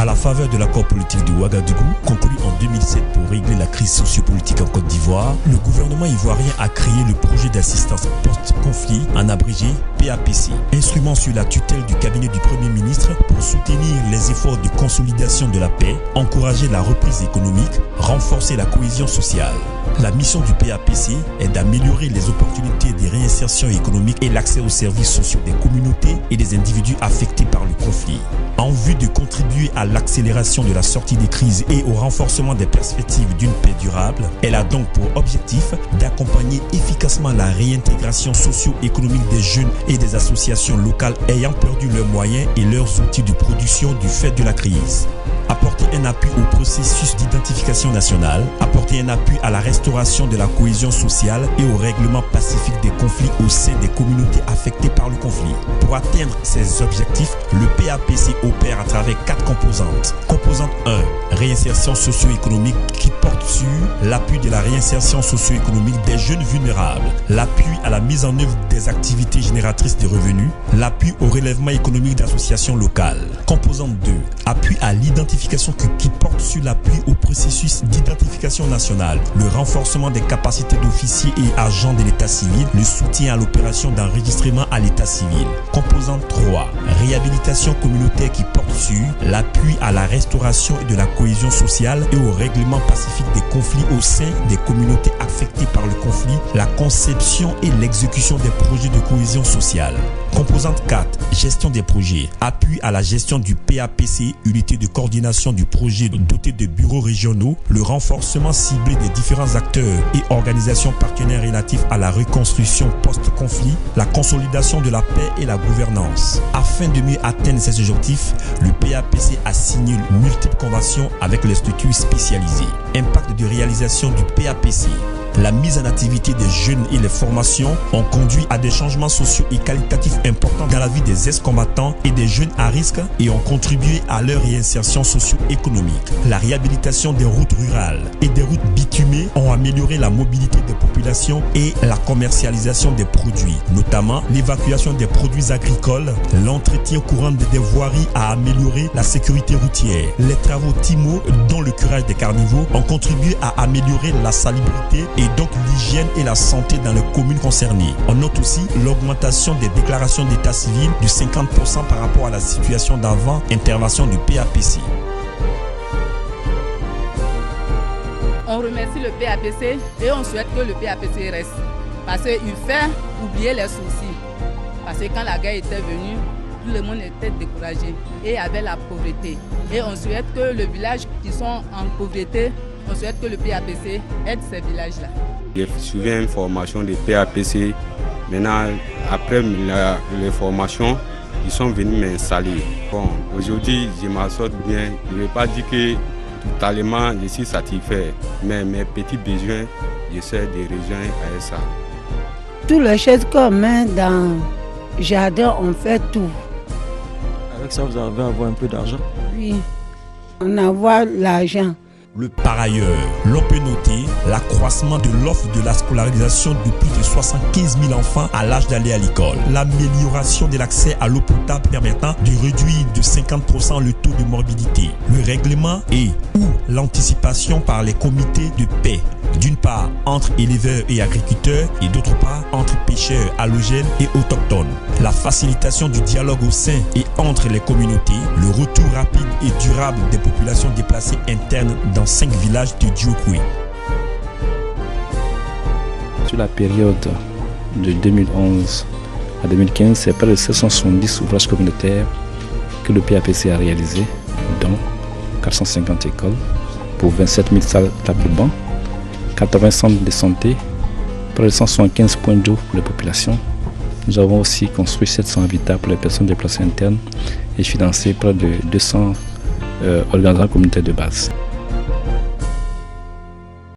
À la faveur de l'accord politique de Ouagadougou, conclu en 2007 pour régler la crise sociopolitique en Côte d'Ivoire, le gouvernement ivoirien a créé le projet d'assistance post-conflit, en abrégé PAPC, instrument sur la tutelle du cabinet du Premier ministre pour soutenir les efforts de consolidation de la paix, encourager la reprise économique, renforcer la cohésion sociale. La mission du PAPC est d'améliorer les opportunités de réinsertion économique et l'accès aux services sociaux des communautés et des individus affectés par le conflit. En vue de contribuer à l'accélération de la sortie des crises et au renforcement des perspectives d'une paix durable, elle a donc pour objectif d'accompagner efficacement la réintégration socio-économique des jeunes et des associations locales ayant perdu leurs moyens et leurs outils de production du fait de la crise. Apporter un appui au processus d'identification nationale, apporter un appui à la restauration de la cohésion sociale et au règlement pacifique des conflits au sein des communautés affectées par le conflit. Pour atteindre ces objectifs, le PAPC opère à travers 4 composantes. Composante 1, réinsertion socio-économique qui porte sur l'appui de la réinsertion socio-économique des jeunes vulnérables, l'appui à la mise en œuvre des activités génératrices de revenus, l'appui au relèvement économique d'associations locales. Composante 2, appui à l'identification qui porte sur l'appui au processus d'identification nationale, le renforcement des capacités d'officiers et agents de l'état civil, le soutien à l'opération d'enregistrement à l'état civil. Composante 3, réhabilitation communautaire qui porte sur l'appui à la restauration et de la cohésion sociale et au règlement pacifique des conflits au sein des communautés affectées par le conflit, la conception et l'exécution des projets de cohésion sociale. Composante 4, gestion des projets, appui à la gestion du PAPC, unité de coordination du projet doté de bureaux régionaux, le renforcement ciblé des différents acteurs et organisations partenaires relatifs à la reconstruction post-conflit, la consolidation de la paix et la gouvernance. Afin de mieux atteindre ces objectifs, le PAPC a signé multiples conventions avec les structures spécialisées. Impact de réalisation du PAPC. La mise en activité des jeunes et les formations ont conduit à des changements sociaux et qualitatifs importants dans la vie des ex-combattants et des jeunes à risque et ont contribué à leur réinsertion socio-économique. La réhabilitation des routes rurales et des routes bitumées ont amélioré la mobilité des populations et la commercialisation des produits, notamment l'évacuation des produits agricoles, l'entretien courant des voiries a amélioré la sécurité routière. Les travaux TIMO, dont le curage des carnivaux, ont contribué à améliorer la salubrité et donc l'hygiène et la santé dans les communes concernées. On note aussi l'augmentation des déclarations d'état civil de 50% par rapport à la situation d'avant intervention du PAPC. On remercie le PAPC et on souhaite que le PAPC reste parce qu'il fait oublier les soucis. Parce que quand la guerre était venue, tout le monde était découragé et avait la pauvreté. Et on souhaite que les villages qui sont en pauvreté, on souhaite que le PAPC aide ces villages-là. J'ai suivi une formation de PAPC. Maintenant, après les formations, ils sont venus m'installer. Bon, aujourd'hui, je m'en sors bien. Je ne vais pas dire que totalement je suis satisfait, mais mes petits besoins, j'essaie de rejoindre à ça. Toutes les choses qu'on met dans le jardin, on fait tout. Avec ça, vous arrivez à avoir un peu d'argent? Oui, on a l'argent. Par ailleurs, l'on peut noter l'accroissement de l'offre de la scolarisation de plus de 75 000 enfants à l'âge d'aller à l'école, l'amélioration de l'accès à l'eau potable permettant de réduire de 50% le taux de morbidité, le règlement et ou l'anticipation par les comités de paix, d'une part entre éleveurs et agriculteurs et d'autre part entre pêcheurs allogènes et autochtones, la facilitation du dialogue au sein et entre les communautés, le retour rapide et durable des populations déplacées internes dans 5 villages de Diokwe. Sur la période de 2011 à 2015, c'est près de 770 ouvrages communautaires que le PAPC a réalisé, dont 450 écoles pour 27 000 salles tables de banc, 80 centres de santé, près de 175 points d'eau pour les populations. Nous avons aussi construit 700 habitats pour les personnes déplacées internes et financé près de 200 organisations communautaires de base.